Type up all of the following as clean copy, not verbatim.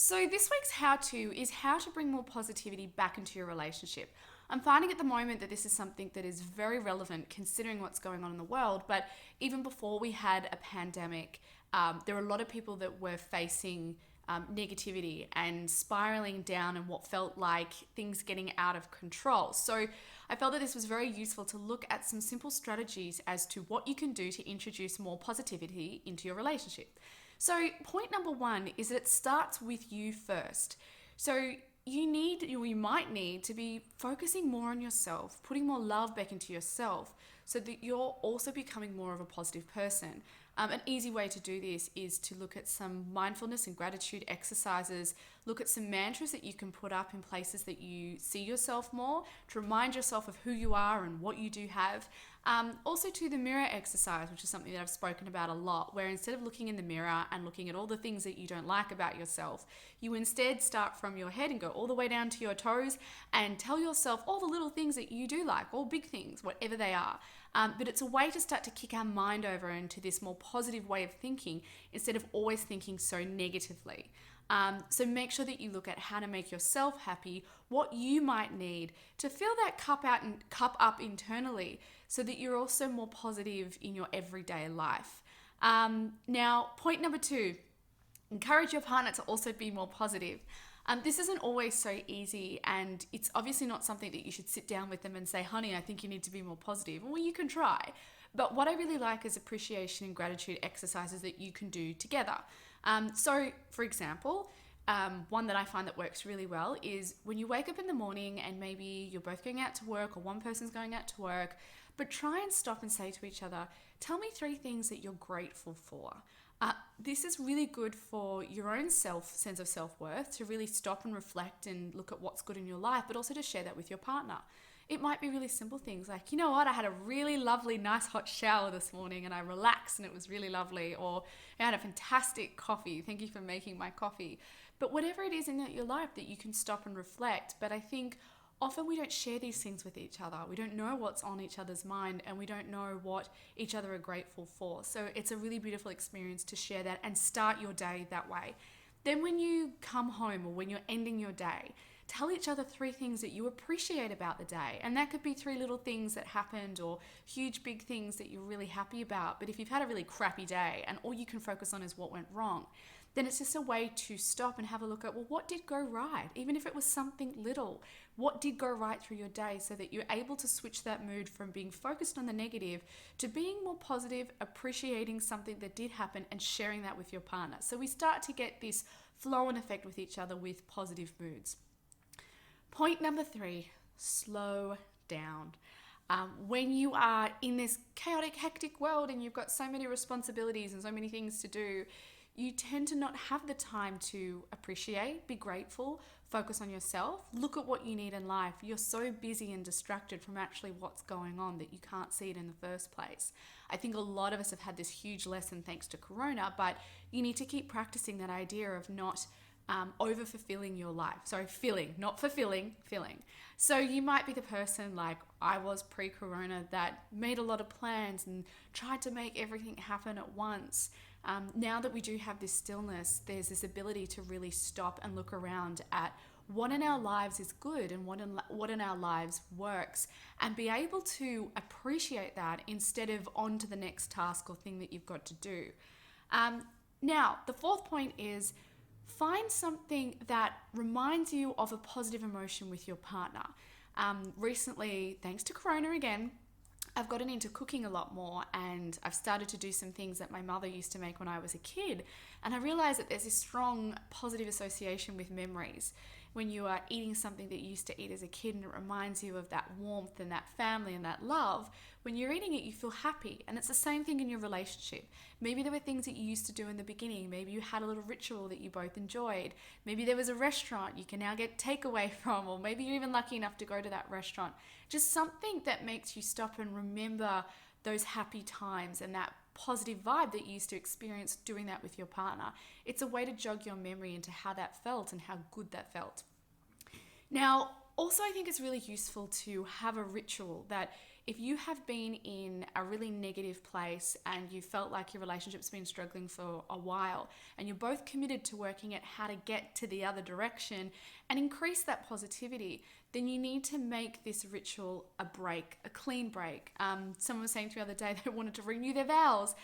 So this week's how-to is how to bring more positivity back into your relationship. I'm finding at the moment that this is something that is very relevant considering what's going on in the world, but even before we had a pandemic, there were a lot of people that were facing negativity and spiraling down and what felt like things getting out of control. So I felt that this was very useful to look at some simple strategies as to what you can do to introduce more positivity into your relationship. So point number one is that it starts with you first. So you might need to be focusing more on yourself, putting more love back into yourself so that you're also becoming more of a positive person. An easy way to do this is to look at some mindfulness and gratitude exercises, look at some mantras that you can put up in places that you see yourself more, to remind yourself of who you are and what you do have. Also to the mirror exercise, which is something that I've spoken about a lot, where instead of looking in the mirror and looking at all the things that you don't like about yourself, you instead start from your head and go all the way down to your toes and tell yourself all the little things that you do like, all big things, whatever they are. But it's a way to start to kick our mind over into this more positive way of thinking instead of always thinking so negatively. So make sure that you look at how to make yourself happy, what you might need to fill that cup up internally so that you're also more positive in your everyday life. Now, point number two, encourage your partner to also be more positive. This isn't always so easy, and it's obviously not something that you should sit down with them and say, honey, I think you need to be more positive. Well, you can try. But what I really like is appreciation and gratitude exercises that you can do together. So, for example, one that I find that works really well is when you wake up in the morning and maybe you're both going out to work or one person's going out to work, but try and stop and say to each other, tell me 3 things that you're grateful for. This is really good for your own sense of self-worth, to really stop and reflect and look at what's good in your life, but also to share that with your partner. It might be really simple things like, you know what, I had a really lovely, nice hot shower this morning and I relaxed and it was really lovely. Or I had a fantastic coffee. Thank you for making my coffee. But whatever it is in your life that you can stop and reflect. But I think often we don't share these things with each other. We don't know what's on each other's mind and we don't know what each other are grateful for. So it's a really beautiful experience to share that and start your day that way. Then when you come home or when you're ending your day, tell each other 3 things that you appreciate about the day. And that could be 3 little things that happened or huge big things that you're really happy about. But if you've had a really crappy day and all you can focus on is what went wrong, then it's just a way to stop and have a look at, well, what did go right? Even if it was something little, what did go right through your day so that you're able to switch that mood from being focused on the negative to being more positive, appreciating something that did happen and sharing that with your partner. So we start to get this flow and effect with each other with positive moods. Point number 3, slow down. When you are in this chaotic, hectic world and you've got so many responsibilities and so many things to do, you tend to not have the time to appreciate, be grateful, focus on yourself, look at what you need in life. You're so busy and distracted from actually what's going on that you can't see it in the first place. I think a lot of us have had this huge lesson thanks to Corona, but you need to keep practicing that idea of not over-fulfilling your life. Sorry, filling, not fulfilling, filling. So you might be the person like I was pre-Corona that made a lot of plans and tried to make everything happen at once. Now that we do have this stillness, there's this ability to really stop and look around at what in our lives is good and what in our lives works, and be able to appreciate that instead of on to the next task or thing that you've got to do. Now, the 4th point is find something that reminds you of a positive emotion with your partner. Recently, thanks to Corona again, I've gotten into cooking a lot more, and I've started to do some things that my mother used to make when I was a kid. And I realized that there's this strong positive association with memories. When you are eating something that you used to eat as a kid and it reminds you of that warmth and that family and that love, when you're eating it, you feel happy. And it's the same thing in your relationship. Maybe there were things that you used to do in the beginning. Maybe you had a little ritual that you both enjoyed. Maybe there was a restaurant you can now get takeaway from, or maybe you're even lucky enough to go to that restaurant. Just something that makes you stop and remember those happy times and that positive vibe that you used to experience doing that with your partner. It's a way to jog your memory into how that felt and how good that felt. Now, also I think it's really useful to have a ritual that if you have been in a really negative place and you felt like your relationship's been struggling for a while, and you're both committed to working at how to get to the other direction and increase that positivity, then you need to make this ritual a break, a clean break. Someone was saying to me the other day they wanted to renew their vows.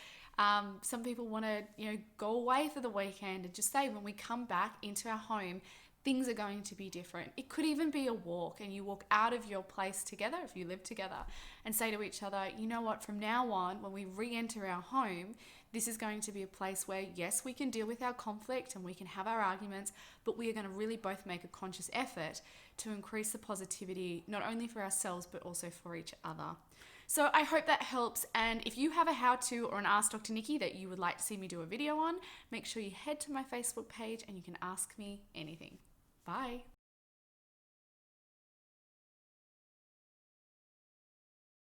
Some people want to, go away for the weekend and just say, when we come back into our home, things are going to be different. It could even be a walk, and you walk out of your place together if you live together and say to each other, you know what, from now on, when we re-enter our home, this is going to be a place where, yes, we can deal with our conflict and we can have our arguments, but we are going to really both make a conscious effort to increase the positivity, not only for ourselves, but also for each other. So I hope that helps. And if you have a how-to or an Ask Dr. Nikki that you would like to see me do a video on, make sure you head to my Facebook page and you can ask me anything. Bye.